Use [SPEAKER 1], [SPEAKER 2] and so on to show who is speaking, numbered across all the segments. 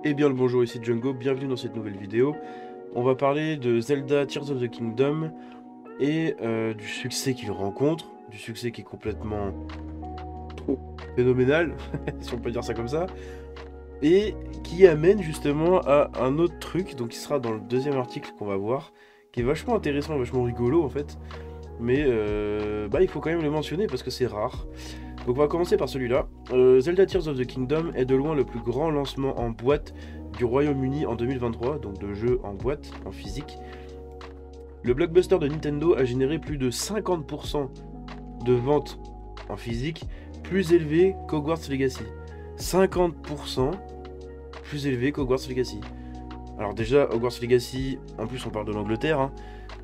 [SPEAKER 1] Eh bien le bonjour, ici Django, bienvenue dans cette nouvelle vidéo. On va parler de Zelda Tears of the Kingdom et du succès qu'il rencontre, du succès qui est complètement trop phénoménal, si on peut dire ça comme ça, et qui amène justement à un autre truc, donc qui sera dans le deuxième article qu'on va voir, qui est vachement intéressant, vachement rigolo en fait, mais il faut quand même le mentionner parce que c'est rare. Donc on va commencer par celui-là. Zelda Tears of the Kingdom est de loin le plus grand lancement en boîte du Royaume-Uni en 2023, donc de jeu en boîte, en physique. Le blockbuster de Nintendo a généré plus de 50% de ventes en physique, plus élevé qu'Hogwarts Legacy. 50% plus élevé qu'Hogwarts Legacy. Alors déjà, Hogwarts Legacy, en plus on parle de l'Angleterre.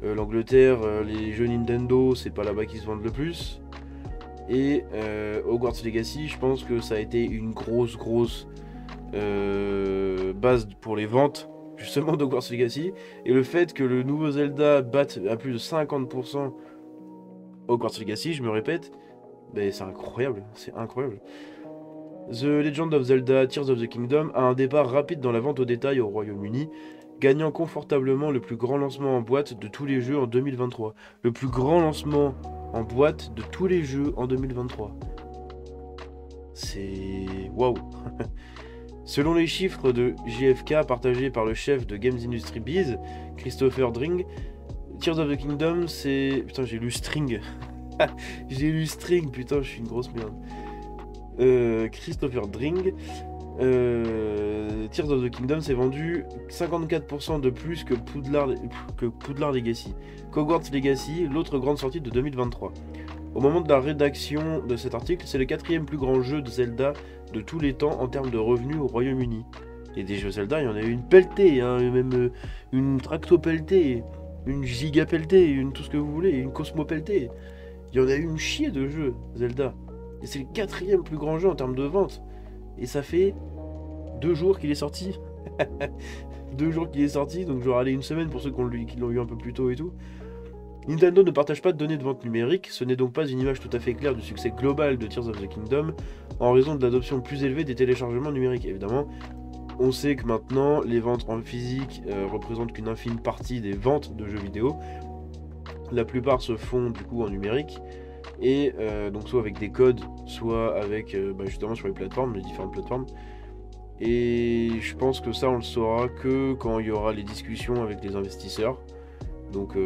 [SPEAKER 1] L'Angleterre, les jeux Nintendo, c'est pas là-bas qu'ils se vendent le plus. Et Hogwarts Legacy, je pense que ça a été une grosse base pour les ventes, justement d'Hogwarts Legacy. Et le fait que le nouveau Zelda batte à plus de 50% Hogwarts Legacy, je me répète, ben, c'est incroyable, c'est incroyable. The Legend of Zelda Tears of the Kingdom a un départ rapide dans la vente au détail au Royaume-Uni, gagnant confortablement le plus grand lancement en boîte de tous les jeux en 2023. Le plus grand lancement en boîte de tous les jeux en 2023. C'est... waouh. Selon les chiffres de JFK partagés par le chef de Games Industry Biz, Christopher Dring, Tears of the Kingdom, c'est... Putain, j'ai lu String. J'ai lu String, putain, je suis une grosse merde. Christopher Dring, Tears of the Kingdom s'est vendu 54% de plus que Poudlard Legacy. Hogwarts Legacy, l'autre grande sortie de 2023. Au moment de la rédaction de cet article, c'est le quatrième plus grand jeu de Zelda de tous les temps en termes de revenus au Royaume-Uni. Et des jeux Zelda, il y en a eu une pelletée, hein, même une Tracto pelletée, une Giga pelletée, une tout ce que vous voulez, une Cosmo pelletée. Il y en a eu une chier de jeux Zelda. Et c'est le quatrième plus grand jeu en termes de vente. Et ça fait 2 jours qu'il est sorti. 2 jours qu'il est sorti, donc j'aurais allé une semaine pour ceux qui l'ont eu un peu plus tôt et tout. Nintendo ne partage pas de données de vente numérique, ce n'est donc pas une image tout à fait claire du succès global de Tears of the Kingdom, en raison de l'adoption plus élevée des téléchargements numériques. Évidemment, on sait que maintenant, les ventes en physique représentent qu'une infime partie des ventes de jeux vidéo. La plupart se font du coup en numérique, et donc soit avec des codes, soit avec justement sur les plateformes, les différentes plateformes. Et je pense que ça, on le saura que quand il y aura les discussions avec les investisseurs. Donc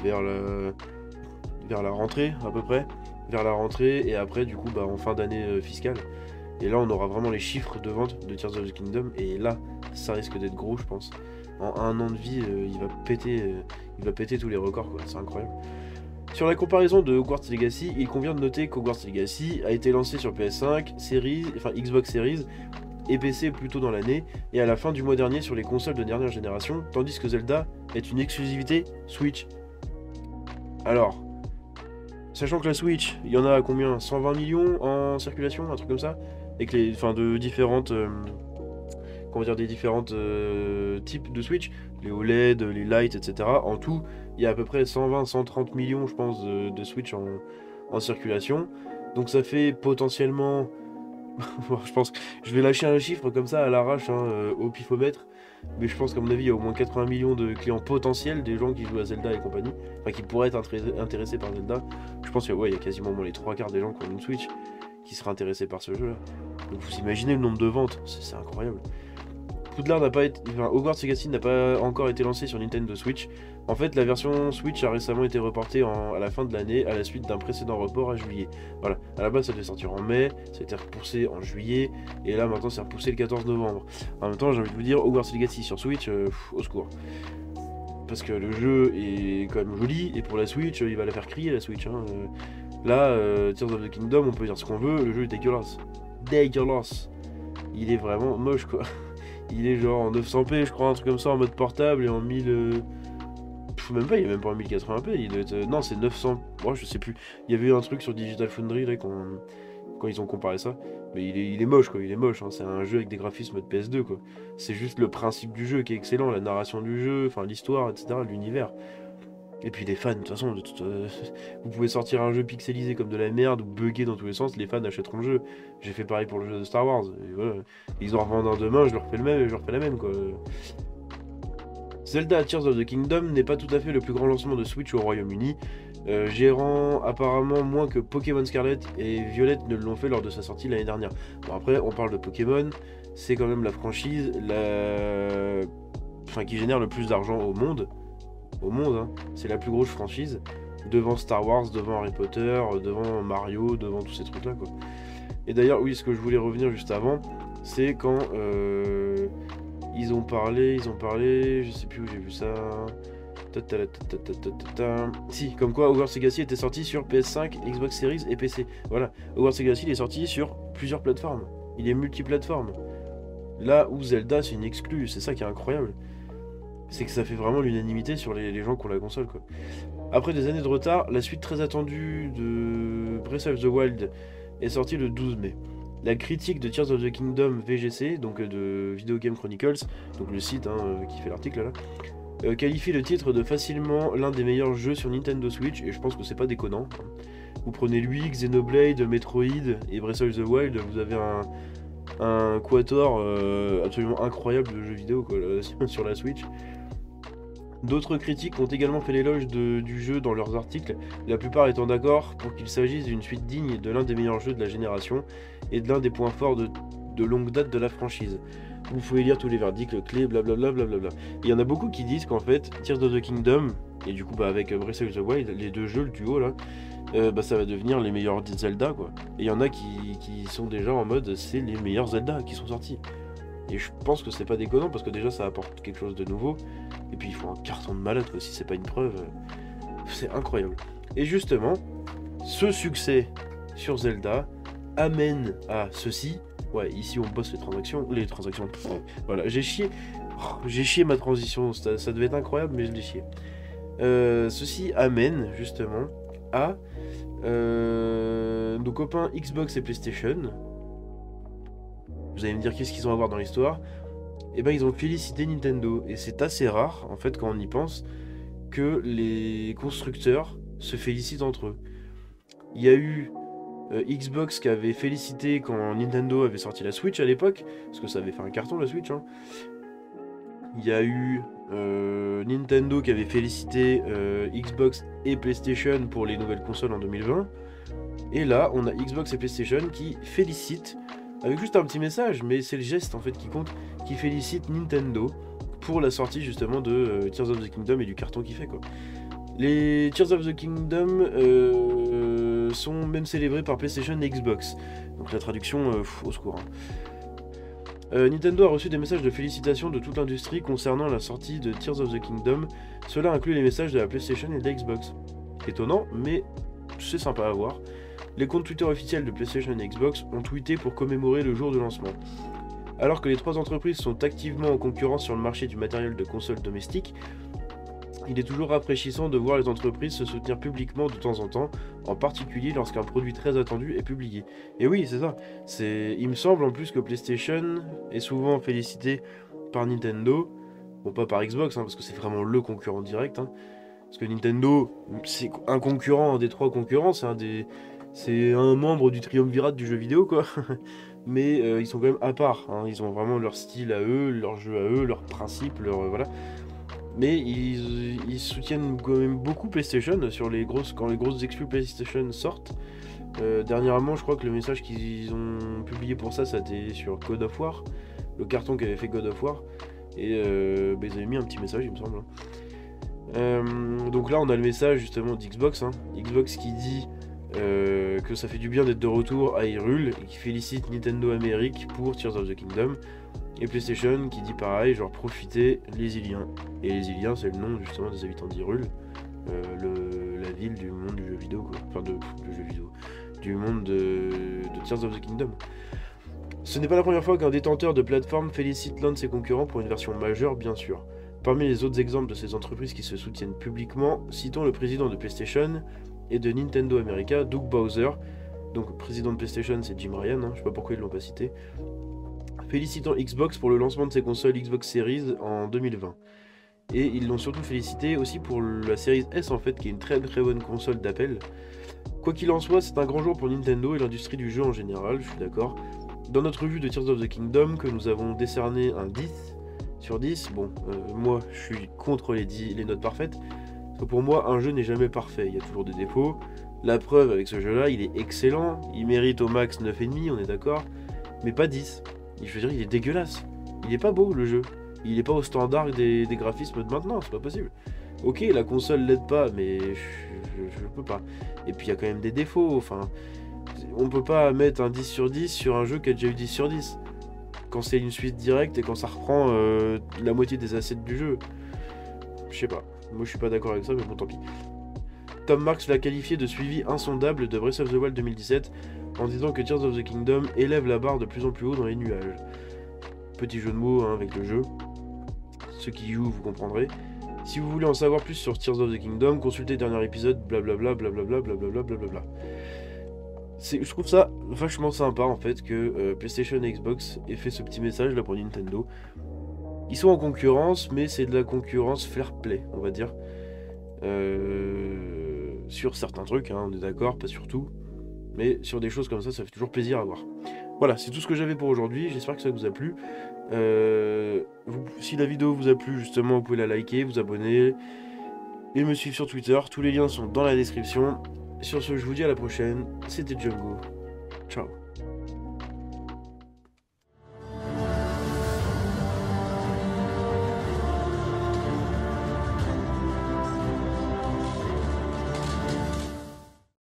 [SPEAKER 1] vers la rentrée à peu près. Vers la rentrée et après du coup en fin d'année fiscale. Et là on aura vraiment les chiffres de vente de Tears of the Kingdom. Et là ça risque d'être gros je pense. En un an de vie il va péter tous les records quoi. C'est incroyable. Sur la comparaison de Hogwarts Legacy, il convient de noter qu'Hogwarts Legacy a été lancé sur PS5, Xbox Series et PC plus tôt dans l'année, et à la fin du mois dernier sur les consoles de dernière génération, tandis que Zelda est une exclusivité Switch. Alors, sachant que la Switch, il y en a combien 120 millions en circulation, un truc comme ça, avec de différentes, des différentes types de Switch, les OLED, les Lite, etc. En tout, il y a à peu près 120-130 millions, je pense, de Switch en circulation. Donc ça fait potentiellement je pense que je vais lâcher un chiffre comme ça à l'arrache au pifomètre. Mais je pense qu'à mon avis, il y a au moins 80 millions de clients potentiels, des gens qui jouent à Zelda et compagnie. Enfin, qui pourraient être intéressés par Zelda. Je pense qu'il y a quasiment au moins les 3 quarts des gens qui ont une Switch qui seraient intéressés par ce jeu-là. Donc vous imaginez le nombre de ventes, c'est incroyable. Poudlard n'a pas été, enfin, Hogwarts Legacy n'a pas encore été lancé sur Nintendo Switch. En fait, la version Switch a récemment été reportée à la fin de l'année à la suite d'un précédent report à juillet. Voilà, à la base ça devait sortir en mai, ça a été repoussé en juillet, et là maintenant c'est repoussé le 14 novembre. En même temps, j'ai envie de vous dire, Hogwarts Legacy sur Switch, au secours. Parce que le jeu est quand même joli, et pour la Switch, il va la faire crier la Switch. Là, Tears of the Kingdom, on peut dire ce qu'on veut, le jeu est dégueulasse. Dégueulasse. Il est vraiment moche quoi. Il est genre en 900p, je crois, un truc comme ça, en mode portable, et en 1000. Même pas, il est même pas en 1080p, il doit être. Non, c'est 900. Moi, je sais plus. Il y avait eu un truc sur Digital Foundry là, quand ils ont comparé ça. Mais il est moche, quoi, il est moche. C'est un jeu avec des graphismes de PS2, quoi. C'est juste le principe du jeu qui est excellent, la narration du jeu, enfin l'histoire, etc., l'univers. Et puis les fans, de toute façon, vous pouvez sortir un jeu pixelisé comme de la merde ou bugger dans tous les sens, les fans achèteront le jeu. J'ai fait pareil pour le jeu de Star Wars. Et voilà. Ils en revendent un demain, je leur fais le même et je leur fais la même quoi. Zelda Tears of the Kingdom n'est pas tout à fait le plus grand lancement de Switch au Royaume-Uni, gérant apparemment moins que Pokémon Scarlet et Violet ne l'ont fait lors de sa sortie l'année dernière. Bon après, on parle de Pokémon, c'est quand même la franchise qui génère le plus d'argent au monde, hein. C'est la plus grosse franchise, devant Star Wars, devant Harry Potter, devant Mario, devant tous ces trucs là quoi. Et d'ailleurs oui, ce que je voulais revenir juste avant, c'est quand ils ont parlé, je sais plus où j'ai vu ça. Si, comme quoi Hogwarts Legacy était sorti sur PS5, Xbox Series et PC. Voilà, Hogwarts Legacy il est sorti sur plusieurs plateformes. Il est multiplateforme. Là où Zelda c'est une exclue, c'est ça qui est incroyable. C'est que ça fait vraiment l'unanimité sur les gens qui ont la console quoi. Après des années de retard, la suite très attendue de Breath of the Wild est sortie le 12 mai. La critique de Tears of the Kingdom VGC, donc de Video Game Chronicles, donc le site qui fait l'article là, qualifie le titre de facilement l'un des meilleurs jeux sur Nintendo Switch, et je pense que c'est pas déconnant. Vous prenez lui, Xenoblade, Metroid et Breath of the Wild, vous avez un quator absolument incroyable de jeux vidéo quoi, là, sur la Switch. D'autres critiques ont également fait l'éloge du jeu dans leurs articles, la plupart étant d'accord pour qu'il s'agisse d'une suite digne de l'un des meilleurs jeux de la génération et de l'un des points forts de longue date de la franchise. Vous pouvez lire tous les verdicts clés, blablabla. Il y en a beaucoup qui disent qu'en fait, Tears of the Kingdom, et du coup avec Breath of the Wild, les deux jeux, le duo là, ça va devenir les meilleurs Zelda quoi. Et il y en a qui sont déjà en mode c'est les meilleurs Zelda qui sont sortis. Et je pense que c'est pas déconnant parce que déjà ça apporte quelque chose de nouveau. Et puis il faut un carton de malade quoi, si c'est pas une preuve. C'est incroyable. Et justement, ce succès sur Zelda amène à ceci. Ouais, ici on bosse les transactions. Voilà, j'ai chié ma transition. Ça devait être incroyable, mais je l'ai chié. Ceci amène justement à nos copains Xbox et PlayStation. Vous allez me dire qu'est-ce qu'ils ont à voir dans l'histoire. Et ben ils ont félicité Nintendo. Et c'est assez rare, en fait, quand on y pense, que les constructeurs se félicitent entre eux. Il y a eu Xbox qui avait félicité quand Nintendo avait sorti la Switch à l'époque, parce que ça avait fait un carton la Switch. Il y a eu Nintendo qui avait félicité Xbox et PlayStation pour les nouvelles consoles en 2020. Et là, on a Xbox et PlayStation qui félicitent, avec juste un petit message, mais c'est le geste en fait qui compte, qui félicite Nintendo pour la sortie justement de Tears of the Kingdom et du carton qu'il fait quoi. Les Tears of the Kingdom sont même célébrés par PlayStation et Xbox. Donc la traduction, au secours. Nintendo a reçu des messages de félicitations de toute l'industrie concernant la sortie de Tears of the Kingdom. Cela inclut les messages de la PlayStation et de la Xbox. Étonnant, mais c'est sympa à voir. Les comptes Twitter officiels de PlayStation et Xbox ont tweeté pour commémorer le jour de lancement. Alors que les trois entreprises sont activement en concurrence sur le marché du matériel de console domestique, il est toujours rafraîchissant de voir les entreprises se soutenir publiquement de temps en temps, en particulier lorsqu'un produit très attendu est publié. Et oui, c'est ça. Il me semble en plus que PlayStation est souvent félicité par Nintendo, bon pas par Xbox, parce que c'est vraiment le concurrent direct. Parce que Nintendo, c'est un concurrent, un des trois concurrents, c'est un membre du triumvirat du jeu vidéo quoi. Mais ils sont quand même à part. Ils ont vraiment leur style à eux, leur jeu à eux, leurs principes, voilà. Mais ils soutiennent quand même beaucoup PlayStation quand les grosses exclus PlayStation sortent. Dernièrement, je crois que le message qu'ils ont publié pour ça, c'était sur God of War, le carton qu'avait fait God of War. Et ils avaient mis un petit message, il me semble. Donc là, on a le message justement d'Xbox. Xbox qui dit que ça fait du bien d'être de retour à Hyrule et qui félicite Nintendo Amérique pour Tears of the Kingdom. Et PlayStation qui dit pareil, genre profitez les Iliens. Et les Iliens, c'est le nom justement des habitants d'Hyrule, la ville du monde du jeu vidéo, quoi. Enfin, du jeu vidéo, du monde de Tears of the Kingdom. Ce n'est pas la première fois qu'un détenteur de plateforme félicite l'un de ses concurrents pour une version majeure, bien sûr. Parmi les autres exemples de ces entreprises qui se soutiennent publiquement, citons le président de PlayStation et de Nintendo America, Doug Bowser. Donc, président de PlayStation, c'est Jim Ryan, je sais pas pourquoi ils l'ont pas cité. Félicitant Xbox pour le lancement de ses consoles Xbox Series en 2020. Et ils l'ont surtout félicité aussi pour la Series S en fait, qui est une très très bonne console d'appel. Quoi qu'il en soit, c'est un grand jour pour Nintendo et l'industrie du jeu en général, je suis d'accord. Dans notre revue de Tears of the Kingdom, que nous avons décerné un 10 sur 10, bon, moi je suis contre les notes parfaites, parce que pour moi un jeu n'est jamais parfait, il y a toujours des défauts. La preuve avec ce jeu là, il est excellent, il mérite au max 9,5, on est d'accord, mais pas 10. Je veux dire, il est dégueulasse, il est pas beau le jeu, il est pas au standard des graphismes de maintenant, c'est pas possible. Ok, la console l'aide pas, mais je peux pas. Et puis il y a quand même des défauts, enfin, on peut pas mettre un 10 sur 10 sur un jeu qui a déjà eu 10 sur 10. Quand c'est une suite directe et quand ça reprend la moitié des assets du jeu. Je sais pas, moi je suis pas d'accord avec ça, mais bon tant pis. Tom Marks l'a qualifié de suivi insondable de Breath of the Wild 2017 en disant que Tears of the Kingdom élève la barre de plus en plus haut dans les nuages. Petit jeu de mots hein, avec le jeu. Ceux qui jouent, vous comprendrez. Si vous voulez en savoir plus sur Tears of the Kingdom, consultez le dernier épisode, blablabla, blablabla, blablabla, blablabla. Je trouve ça vachement sympa en fait que PlayStation et Xbox aient fait ce petit message là pour Nintendo. Ils sont en concurrence, mais c'est de la concurrence fair play, on va dire. Sur certains trucs, hein, on est d'accord, pas sur tout. Mais sur des choses comme ça fait toujours plaisir à voir. Voilà, c'est tout ce que j'avais pour aujourd'hui, j'espère que ça vous a plu. Si la vidéo vous a plu, justement, vous pouvez la liker, vous abonner et me suivre sur Twitter. Tous les liens sont dans la description. Sur ce, je vous dis à la prochaine. C'était Django. Ciao.